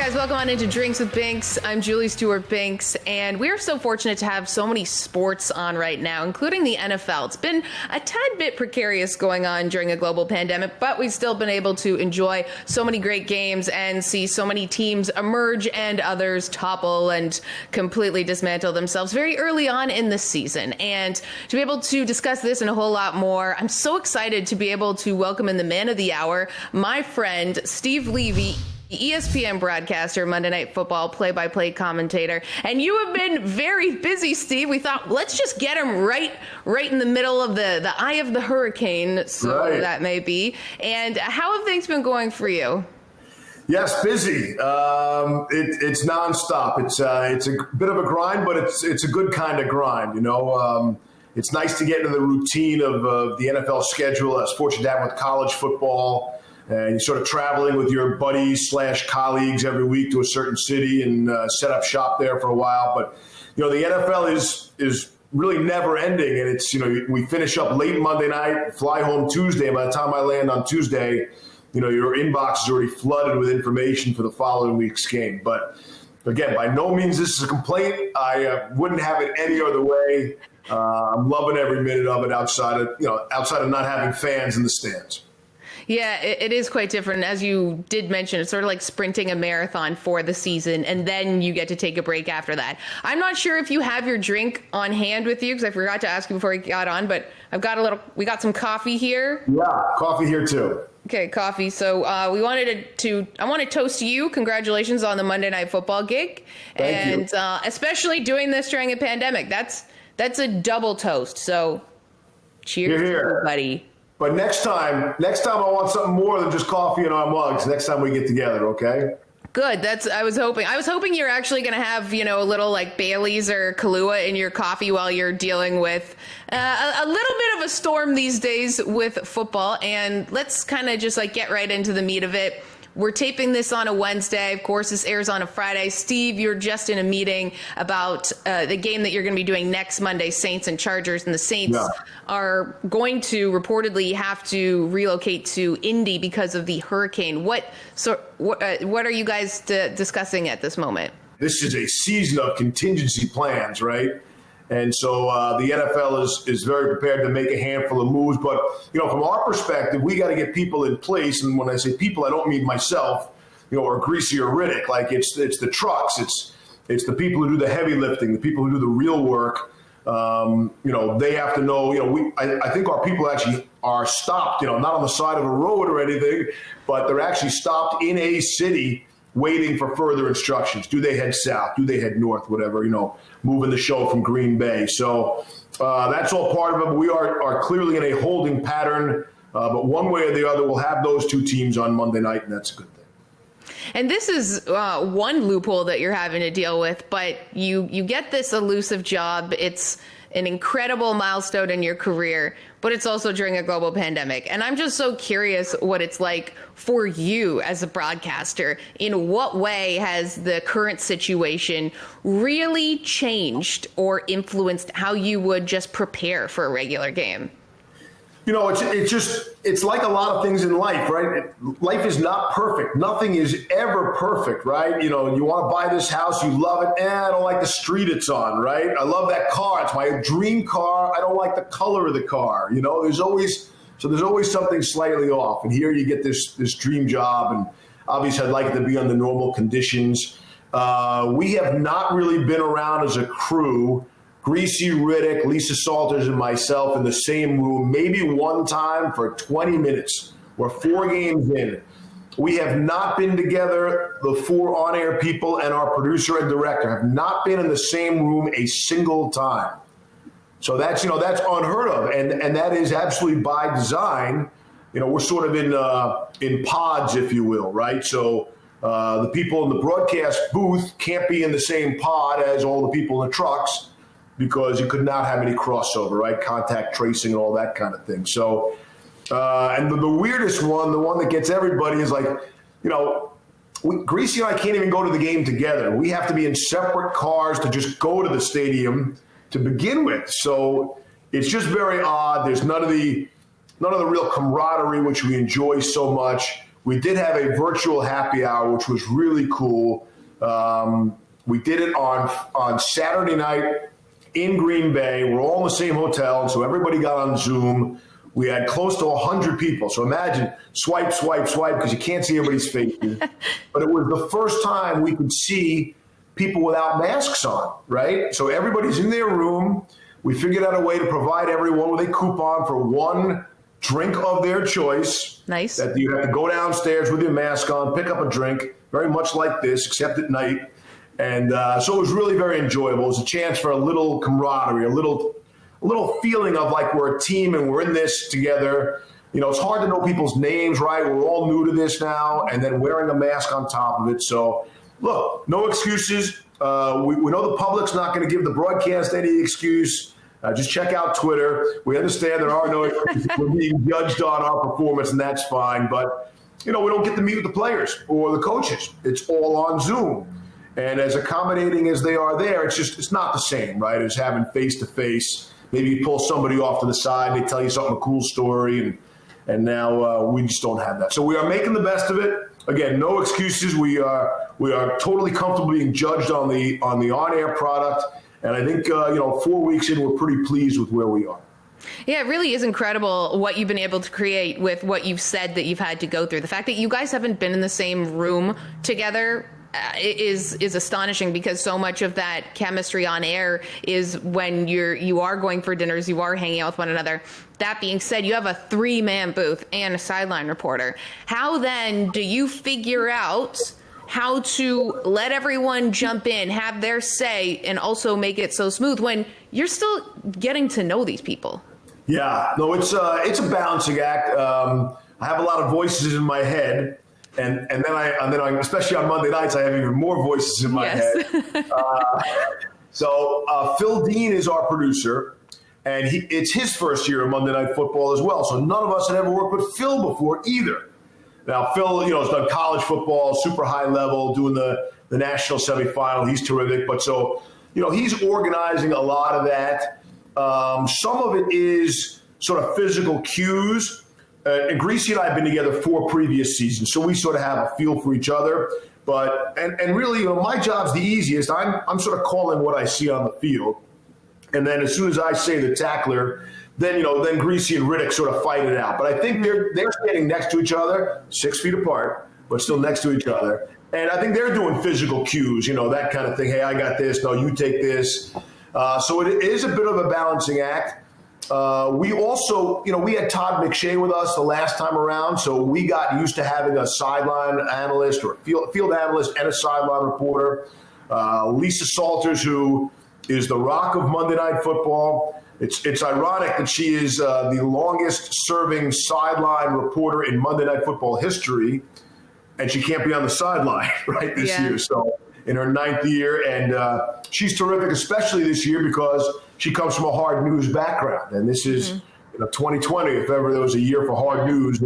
guys, welcome on into Drinks with Binks. I'm Julie Stewart-Binks, and we are so fortunate to have so many sports on right now, including the NFL. It's been a tad bit precarious going on during a global pandemic, but we've still been able to enjoy so many great games and see so many teams emerge and others topple and completely dismantle themselves very early on in the season. And to be able to discuss this and a whole lot more, I'm so excited to be able to welcome in the man of the hour, my friend Steve Levy, ESPN broadcaster, Monday Night Football play-by-play commentator. And you have been very busy, Steve. We thought, let's just get him right in the middle of the eye of the hurricane, so right. That may be. And how have things been going for you? Yes, busy. It's nonstop. It's a bit of a grind, but it's a good kind of grind. You know, it's nice to get into the routine of the NFL schedule. I was fortunate to have with college football. And you're sort of traveling with your buddies / colleagues every week to a certain city and set up shop there for a while. But, you know, the NFL is really never ending. And it's, you know, we finish up late Monday night, fly home Tuesday. And by the time I land on Tuesday, you know, your inbox is already flooded with information for the following week's game. But again, by no means this is a complaint. I wouldn't have it any other way. I'm loving every minute of it outside of not having fans in the stands. Yeah, it is quite different. As you did mention, it's sort of like sprinting a marathon for the season, and then you get to take a break after that. I'm not sure if you have your drink on hand with you, because I forgot to ask you before we got on, but we got some coffee here. Yeah, coffee here too. Okay, coffee. So I want to toast you. Congratulations on the Monday Night Football gig. Thank you. Especially doing this during a pandemic. That's a double toast. So cheers, everybody. But next time I want something more than just coffee in our mugs. Next time we get together, okay? Good. I was hoping you're actually going to have, you know, a little like Bailey's or Kahlua in your coffee while you're dealing with a little bit of a storm these days with football. And let's kind of just like get right into the meat of it. We're taping this on a Wednesday. Of course, this airs on a Friday. Steve, you're just in a meeting about the game that you're going to be doing next Monday, Saints and Chargers. And the Saints are going to reportedly have to relocate to Indy because of the hurricane. What are you guys discussing at this moment? This is a season of contingency plans, right? And so the NFL is very prepared to make a handful of moves. But, you know, from our perspective, we got to get people in place. And when I say people, I don't mean myself, you know, or Greasy or Riddick. Like it's the trucks. It's the people who do the heavy lifting, the people who do the real work. You know, they have to know, you know, I think our people actually are stopped, you know, not on the side of a road or anything, but they're actually stopped in a city waiting for further instructions. Do they head south? Do they head north? Whatever, you know, moving the show from Green Bay. So that's all part of it. We are clearly in a holding pattern, but one way or the other, we'll have those two teams on Monday night, and that's a good thing. And this is one loophole that you're having to deal with, but you get this elusive job. It's an incredible milestone in your career, but it's also during a global pandemic. And I'm just so curious what it's like for you as a broadcaster. In what way has the current situation really changed or influenced how you would just prepare for a regular game? You know, it's like a lot of things in life, right? Life is not perfect. Nothing is ever perfect, right? You know, you want to buy this house, you love it. I don't like the street it's on, right? I love that car. It's my dream car. I don't like the color of the car. You know, there's always something slightly off. And here you get this dream job, and obviously I'd like it to be under normal conditions. We have not really been around as a crew, Greasy, Riddick, Lisa Salters, and myself in the same room, maybe one time for 20 minutes. We're 4 games in. We have not been together. The 4 on-air people and our producer and director have not been in the same room a single time. So that's unheard of, and that is absolutely by design. You know, we're sort of in pods, if you will, right? So the people in the broadcast booth can't be in the same pod as all the people in the trucks, because you could not have any crossover, right? Contact tracing and all that kind of thing. So, and the weirdest one, the one that gets everybody is like, you know, Greasy and I can't even go to the game together. We have to be in separate cars to just go to the stadium to begin with. So it's just very odd. There's none of the real camaraderie, which we enjoy so much. we did have a virtual happy hour, which was really cool. We did it on Saturday night in Green Bay. We're all in the same hotel, and so everybody got on Zoom. We had close to 100 people. So imagine swipe, swipe, swipe, because you can't see everybody's faces. But it was the first time we could see people without masks on, right? So everybody's in their room. We figured out a way to provide everyone with a coupon for one drink of their choice. Nice. That you have to go downstairs with your mask on, pick up a drink, very much like this, except at night. And so it was really very enjoyable. It was a chance for a little camaraderie, a little feeling of like we're a team and we're in this together. You know, it's hard to know people's names, right? We're all new to this now, and then wearing a mask on top of it. So, look, no excuses. We know the public's not going to give the broadcast any excuse. Just check out Twitter. We understand there are no excuses. We're being judged on our performance, and that's fine. But, you know, we don't get to meet with the players or the coaches. It's all on Zoom. And as accommodating as they are there, it's not the same, right, as having face-to-face. Maybe you pull somebody off to the side, they tell you something, a cool story, and now we just don't have that. So we are making the best of it. Again, no excuses. We are totally comfortable being judged on the on-air product, and I think 4 weeks in, we're pretty pleased with where we are. Yeah, it really is incredible what you've been able to create with what you've said that you've had to go through. The fact that you guys haven't been in the same room together is astonishing, because so much of that chemistry on air is when you are going for dinners, you are hanging out with one another. That being said, you have a 3-man booth and a sideline reporter. How then do you figure out how to let everyone jump in, have their say, and also make it so smooth when you're still getting to know these people? Yeah, no, it's a balancing act. I have a lot of voices in my head. And then I, especially on Monday nights, I have even more voices in my head. So Phil Dean is our producer, and it's his first year of Monday Night Football as well. So none of us had ever worked with Phil before either. Now Phil, has done college football, super high level, doing the national semifinal. He's terrific, but so he's organizing a lot of that. Some of it is sort of physical cues. And Greasy and I have been together 4 previous seasons, so we sort of have a feel for each other. But and really, my job's the easiest. I'm sort of calling what I see on the field, and then as soon as I say the tackler, then Greasy and Riddick sort of fight it out. But I think they're standing next to each other, 6 feet apart, but still next to each other. And I think they're doing physical cues, that kind of thing. Hey, I got this. No, you take this. So it is a bit of a balancing act. We also, we had Todd McShay with us the last time around, so we got used to having a sideline analyst or a field analyst and a sideline reporter. Lisa Salters, who is the rock of Monday Night Football. It's ironic that she is the longest-serving sideline reporter in Monday Night Football history, and she can't be on the sideline this year. So in her 9th year, and she's terrific, especially this year because she comes from a hard news background, and this is 2020. If ever there was a year for hard news,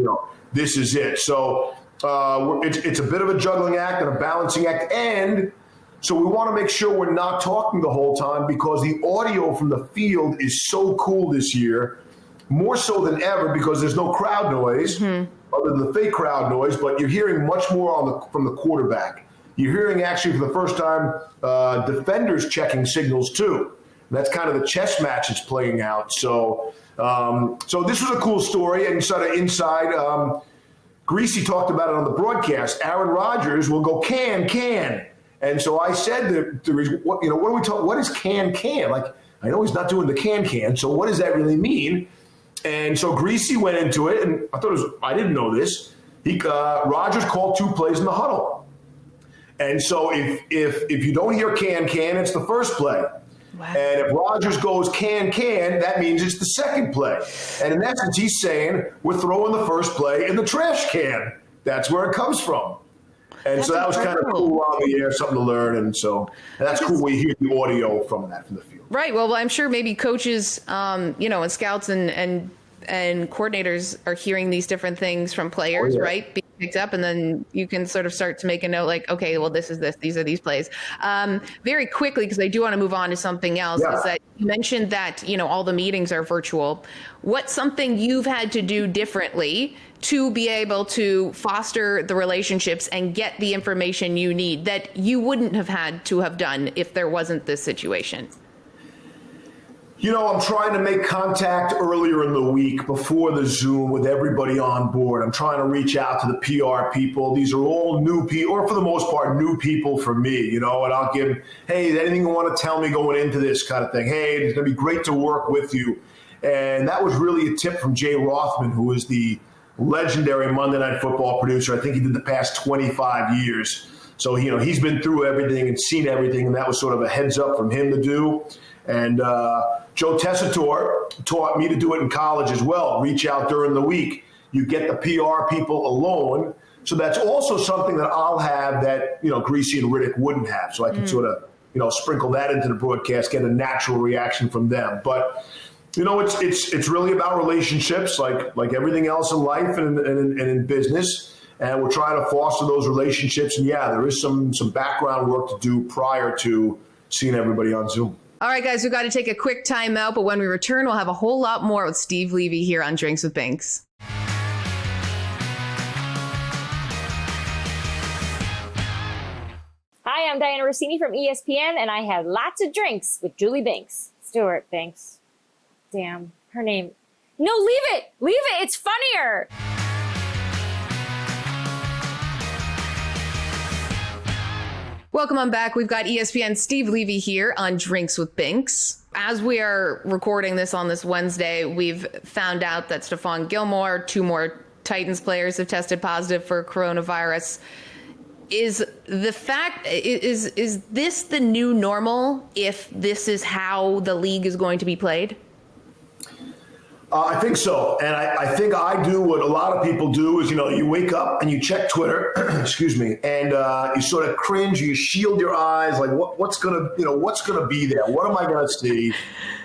this is it. So it's a bit of a juggling act and a balancing act, and so we want to make sure we're not talking the whole time because the audio from the field is so cool this year, more so than ever because there's no crowd noise other than the fake crowd noise, but you're hearing much more from the quarterback. You're hearing actually for the first time defenders checking signals too. That's kind of the chess match that's playing out. So so this was a cool story. And sort of inside, Greasy talked about it on the broadcast. Aaron Rodgers will go can. And so I said, what are we talking? What is can? Like, I know he's not doing the can. So what does that really mean? And so Greasy went into it, and I didn't know this. Rodgers called 2 plays in the huddle. And so if you don't hear can, it's the first play. Wow. And if Rodgers goes can, that means it's the second play. And in essence, he's saying we're throwing the first play in the trash can. That's where it comes from. And so that was kind of cool on the air, something to learn. And that's cool. We hear the audio from the field. Right. Well, I'm sure maybe coaches, and scouts and coordinators are hearing these different things from players, right? picked up, and then you can sort of start to make a note like, okay, well, this is this, these are these plays. Very quickly, because I do want to move on to something else, is that you mentioned that, all the meetings are virtual. What's something you've had to do differently to be able to foster the relationships and get the information you need that you wouldn't have had to have done if there wasn't this situation? I'm trying to make contact earlier in the week before the Zoom with everybody on board. I'm trying to reach out to the PR people. These are all new people, or for the most part, new people for me, and I'll give, hey, anything you want to tell me going into this kind of thing? Hey, it's going to be great to work with you. And that was really a tip from Jay Rothman, who is the legendary Monday Night Football producer. I think he did the past 25 years. So, he's been through everything and seen everything, and that was sort of a heads up from him to do. And Joe Tessitore taught me to do it in college as well. Reach out during the week. You get the PR people alone. So that's also something that I'll have that, Greasy and Riddick wouldn't have. So I can sort of, sprinkle that into the broadcast, get a natural reaction from them. But, it's really about relationships like everything else in life and in business. And we're trying to foster those relationships. And there is some background work to do prior to seeing everybody on Zoom. All right, guys, we've got to take a quick time out, but when we return, we'll have a whole lot more with Steve Levy here on Drinks with Binks. Hi, I'm Diana Rossini from ESPN, and I have lots of drinks with Julie Binks. Stewart-Binks. Damn, her name. No, leave it! Leave it! It's funnier! Welcome on back. We've got ESPN's Steve Levy here on Drinks with Binks. As we are recording this on this Wednesday, we've found out that Stephon Gilmore, 2 more Titans players have tested positive for coronavirus. Is this the new normal if this is how the league is going to be played? I think so. And I think I do what a lot of people do is, you wake up and you check Twitter, excuse me, and you sort of cringe, you shield your eyes, like what's going to be there? What am I going to see?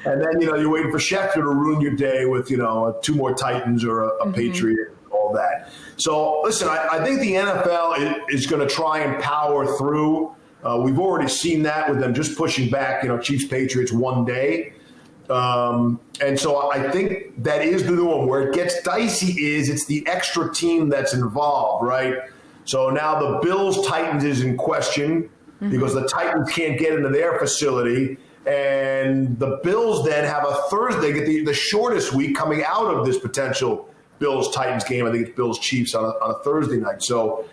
And then, you're waiting for Schefter to ruin your day with, 2 more Titans or a Patriot, all that. So listen, I think the NFL is going to try and power through. We've already seen that with them just pushing back, Chiefs Patriots one day. And so I think that is the new one. Where it gets dicey is it's the extra team that's involved, right? So now the Bills-Titans is in question because the Titans can't get into their facility. And the Bills then have a Thursday, get the shortest week coming out of this potential Bills-Titans game. I think it's Bills-Chiefs on a Thursday night. So,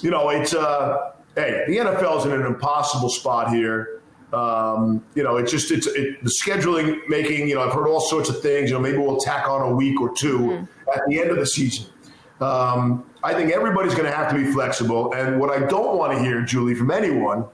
it's hey, the NFL is in an impossible spot here. The scheduling making, I've heard all sorts of things, maybe we'll tack on a week or 2 at the end of the season. I think everybody's going to have to be flexible. And what I don't want to hear, Julie, from anyone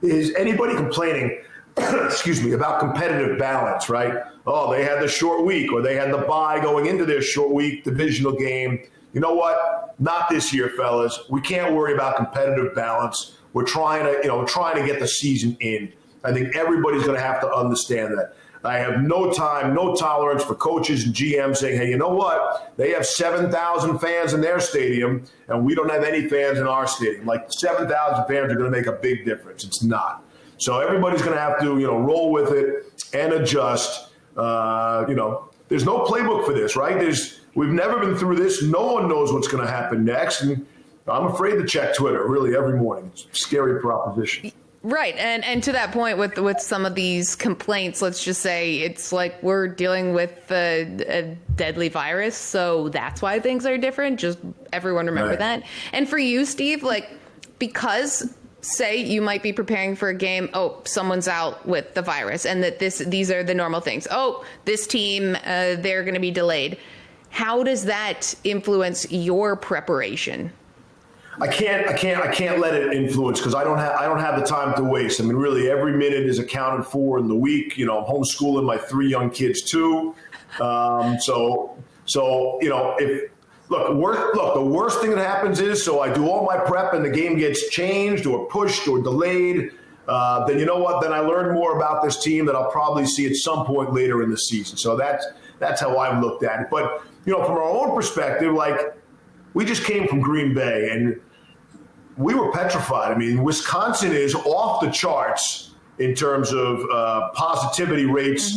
is anybody complaining, excuse me, about competitive balance, right? Oh, they had the short week or they had the bye going into their short week divisional game. You know what? Not this year, fellas. We can't worry about competitive balance. We're trying to get the season in. I think everybody's going to have to understand that. I have no tolerance for coaches and GMs saying, hey, you know what? They have 7,000 fans in their stadium, and we don't have any fans in our stadium. Like 7,000 fans are going to make a big difference. It's not. So everybody's going to have to, roll with it and adjust. There's no playbook for this, right? We've never been through this. No one knows what's going to happen next. And I'm afraid to check Twitter really every morning. It's a scary proposition. Right. And to that point with some of these complaints, let's just say it's like we're dealing with a deadly virus. So that's why things are different. Just everyone remember that. And for you, Steve, because say you might be preparing for a game. Oh, someone's out with the virus and that these are the normal things. Oh, this team, they're going to be delayed. How does that influence your preparation? I can't let it influence because I don't have the time to waste. I mean, really, every minute is accounted for in the week. I'm homeschooling my 3 young kids too. The worst thing that happens is, so I do all my prep and the game gets changed or pushed or delayed. Then you know what? Then I learn more about this team that I'll probably see at some point later in the season. So that's how I've looked at it. But from our own perspective, we just came from Green Bay, and we were petrified. I mean, Wisconsin is off the charts in terms of positivity rates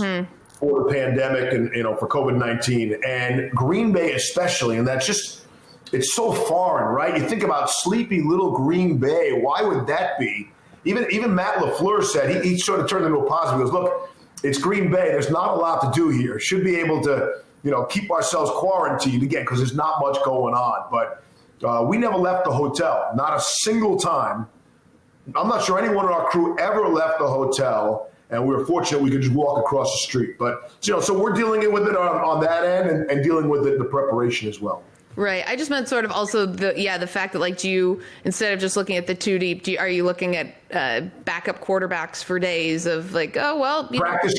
for the pandemic and, for COVID-19, and Green Bay especially. And that's just, it's so foreign, right? You think about sleepy little Green Bay. Why would that be? Even Matt LaFleur said, he sort of turned into a positive. He goes, look, it's Green Bay. There's not a lot to do here. Should be able to, keep ourselves quarantined again because there's not much going on. But we never left the hotel, not a single time. I'm not sure anyone in our crew ever left the hotel, and we were fortunate we could just walk across the street. But, so we're dealing with it on that end and dealing with it, the preparation as well. Right. I just meant sort of also the fact that, like, do you, instead of just looking at the two deep, are you looking at backup quarterbacks for days of like, oh, well, practice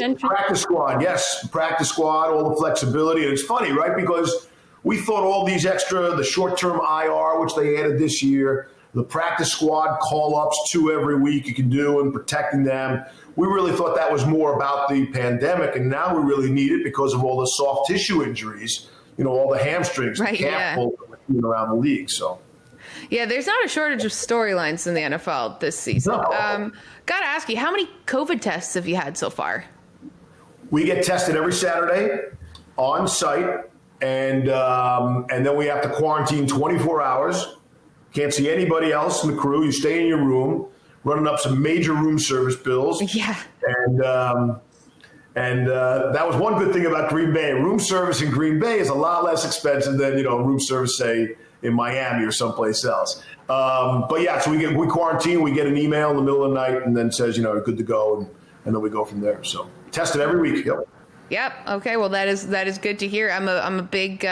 squad. Yes. Practice squad, all the flexibility. And it's funny, right? Because we thought all these the short-term IR, which they added this year, the practice squad call-ups 2 every week you can do and protecting them. We really thought that was more about the pandemic, and now we really need it because of all the soft tissue injuries, all the hamstrings, right, the calf pulls around the league. So, yeah, there's not a shortage of storylines in the NFL this season. No. Got to ask you, how many COVID tests have you had so far? We get tested every Saturday on site, and then we have to quarantine 24 hours. Can't see anybody else in the crew. You stay in your room, running up some major room service bills. Yeah. And that was one good thing about Green Bay. Room service in Green Bay is a lot less expensive than, room service, say, in Miami or someplace else. But yeah, so we quarantine, we get an email in the middle of the night and then says, good to go. And then we go from there. So tested every week. Yep. Yep. Okay. Well, that is good to hear. I'm a big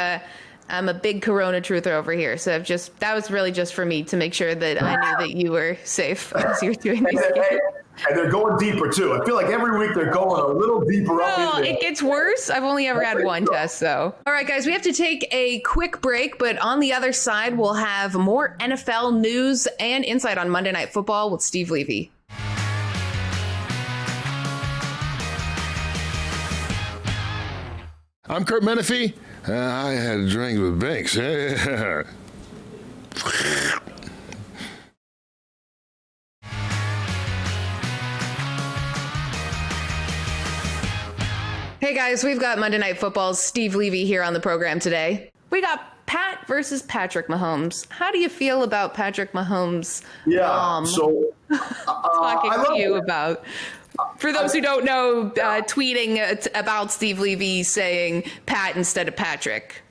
Corona truther over here. So that was really just for me to make sure that I knew that you were safe as you were doing these games. And they're going deeper, too. I feel like every week they're going a little deeper up in there. It gets worse. I've only ever had one test, so. All right, guys, we have to take a quick break, but on the other side, we'll have more NFL news and insight on Monday Night Football with Steve Levy. I'm Kurt Menefee. I had a drink with Binks. Hey guys, we've got Monday Night Football's Steve Levy here on the program today. We got Pat versus Patrick Mahomes. How do you feel about Patrick Mahomes' mom? So talking to you about, for those who don't know, tweeting about Steve Levy saying Pat instead of Patrick.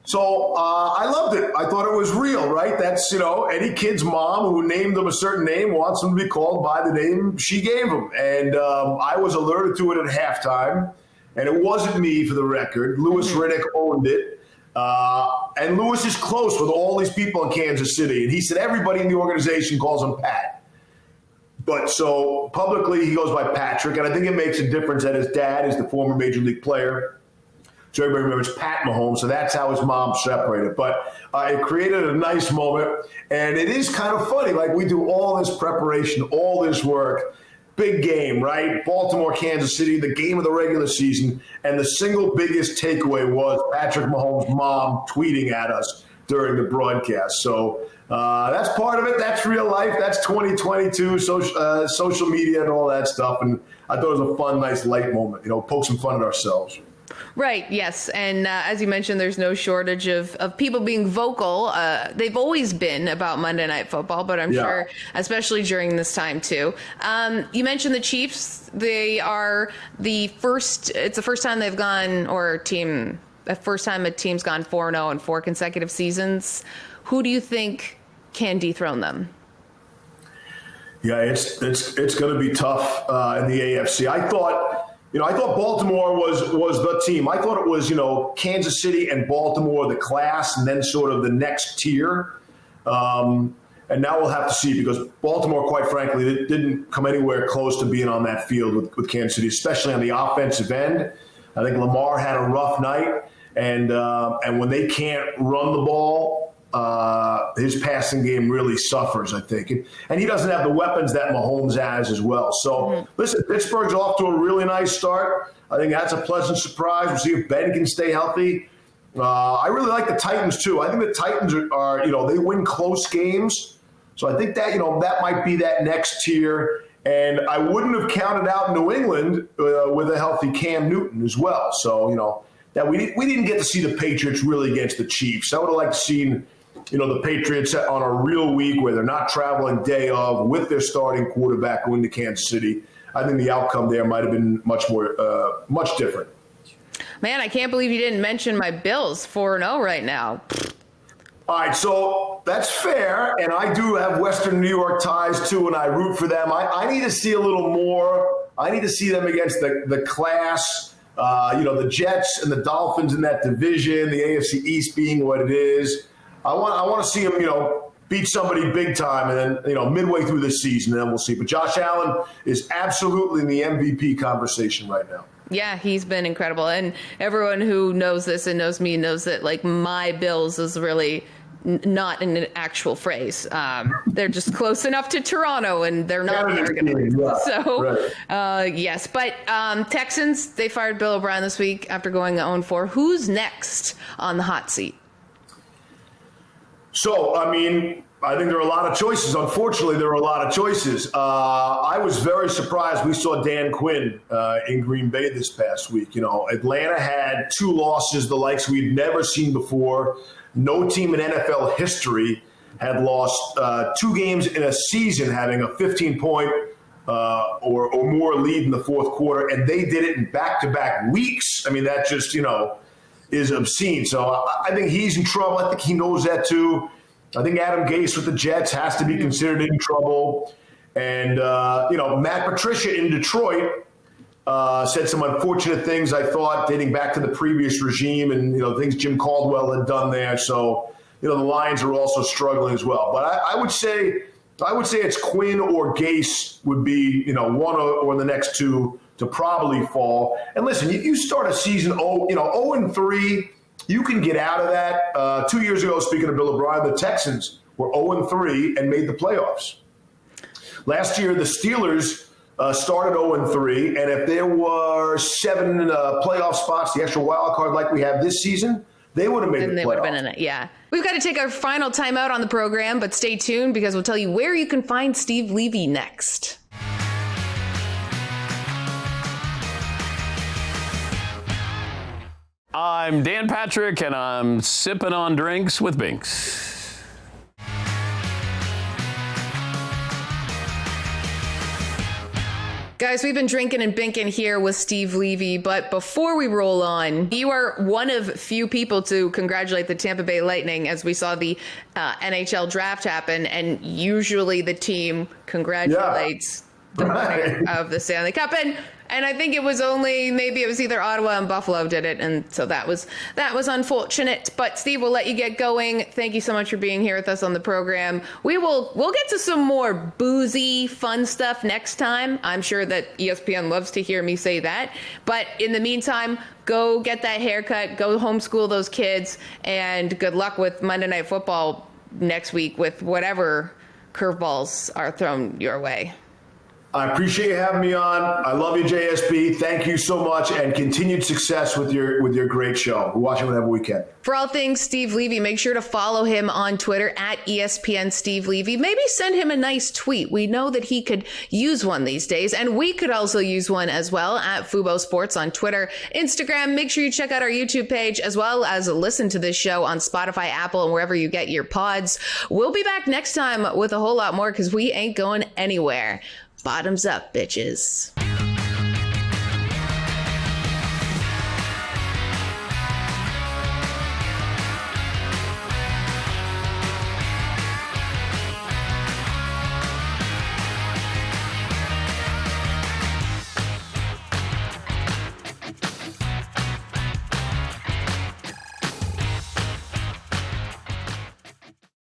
So I loved it. I thought it was real, right? That's, any kid's mom who named them a certain name wants them to be called by the name she gave them. And I was alerted to it at halftime. And it wasn't me, for the record. Louis Riddick owned it. And Louis is close with all these people in Kansas City. And he said everybody in the organization calls him Pat. But so publicly he goes by Patrick. And I think it makes a difference that his dad is the former Major League player. So everybody remembers Pat Mahomes. So that's how his mom separated. But it created a nice moment. And it is kind of funny. Like, we do all this preparation, all this work. Big game, right? Baltimore, Kansas City, the game of the regular season. And the single biggest takeaway was Patrick Mahomes' mom tweeting at us during the broadcast. So that's part of it. That's real life. That's 2022, social media and all that stuff. And I thought it was a fun, nice, light moment. Poke some fun at ourselves. Right. Yes. And as you mentioned, there's no shortage of people being vocal. They've always been about Monday Night Football, but I'm sure, especially during this time, too. You mentioned the Chiefs. They are it's the first time they've gone, the first time a team's gone 4-0 in 4 consecutive seasons. Who do you think can dethrone them? Yeah, it's going to be tough in the AFC. I thought Baltimore was the team. I thought it was, Kansas City and Baltimore, the class, and then sort of the next tier. And now we'll have to see, because Baltimore, quite frankly, didn't come anywhere close to being on that field with Kansas City, especially on the offensive end. I think Lamar had a rough night, and when they can't run the ball, his passing game really suffers, I think. And he doesn't have the weapons that Mahomes has as well. So, listen, Pittsburgh's off to a really nice start. I think that's a pleasant surprise. We'll see if Ben can stay healthy. I really like the Titans too. I think the Titans are they win close games. So I think that, that might be that next tier. And I wouldn't have counted out New England with a healthy Cam Newton as well. So, that we didn't get to see the Patriots really against the Chiefs. I would have liked to see, the Patriots on a real week where they're not traveling day of with their starting quarterback going to Kansas City. I think the outcome there might have been much different. Man, I can't believe you didn't mention my Bills 4-0 right now. All right, so that's fair, and I do have Western New York ties too, and I root for them. I need to see a little more. I need to see them against the class, the Jets and the Dolphins in that division, the AFC East being what it is. I want to see them, beat somebody big time, and then, midway through this season, and then we'll see. But Josh Allen is absolutely in the MVP conversation right now. Yeah, he's been incredible. And everyone who knows this and knows me knows that, my Bills is really not an actual phrase. They're just close enough to Toronto, and they're not very good. Yeah, so, right. Yes. But Texans, they fired Bill O'Brien this week after going 0-4. Who's next on the hot seat? So, I think there are a lot of choices. Unfortunately, there are a lot of choices. I was very surprised we saw Dan Quinn in Green Bay this past week. Atlanta had 2 losses, the likes we'd never seen before. No team in NFL history had lost 2 games in a season having a 15-point or more lead in the fourth quarter, and they did it in back-to-back weeks. That just, is obscene. So I think he's in trouble. I think he knows that too. I think Adam Gase with the Jets has to be considered in trouble. And, Matt Patricia in Detroit said some unfortunate things, I thought, dating back to the previous regime and, things Jim Caldwell had done there. So, the Lions are also struggling as well. But I would say it's Quinn or Gase would be, one or the next 2 to probably fall. And listen, you start a season 0-3, you can get out of that. 2 years ago, speaking of Bill O'Brien, the Texans were 0-3 and made the playoffs. Last year, the Steelers started 0-3, and if there were 7 playoff spots, the extra wild card like we have this season, they would have made the playoffs. And they would have been in it, yeah. We've got to take our final timeout on the program, but stay tuned because we'll tell you where you can find Steve Levy next. I'm Dan Patrick, and I'm sipping on drinks with Binks. Guys, we've been drinking and binking here with Steve Levy, but before we roll on, you are one of few people to congratulate the Tampa Bay Lightning as we saw the NHL draft happen, and usually the team congratulates the winner of the Stanley Cup. And I think it was either Ottawa and Buffalo did it. And so that was unfortunate. But Steve, we'll let you get going. Thank you so much for being here with us on the program. We'll get to some more boozy, fun stuff next time. I'm sure that ESPN loves to hear me say that. But in the meantime, go get that haircut, go homeschool those kids, and good luck with Monday Night Football next week with whatever curveballs are thrown your way. I appreciate you having me on. I love you, JSB. Thank you so much, and continued success with your great show. We're watching whenever we can. For all things Steve Levy, make sure to follow him on Twitter at ESPN Steve Levy. Maybe send him a nice tweet. We know that he could use one these days, and we could also use one as well at Fubo Sports on Twitter, Instagram. Make sure you check out our YouTube page as well as listen to this show on Spotify, Apple, and wherever you get your pods. We'll be back next time with a whole lot more because we ain't going anywhere. Bottoms up, bitches.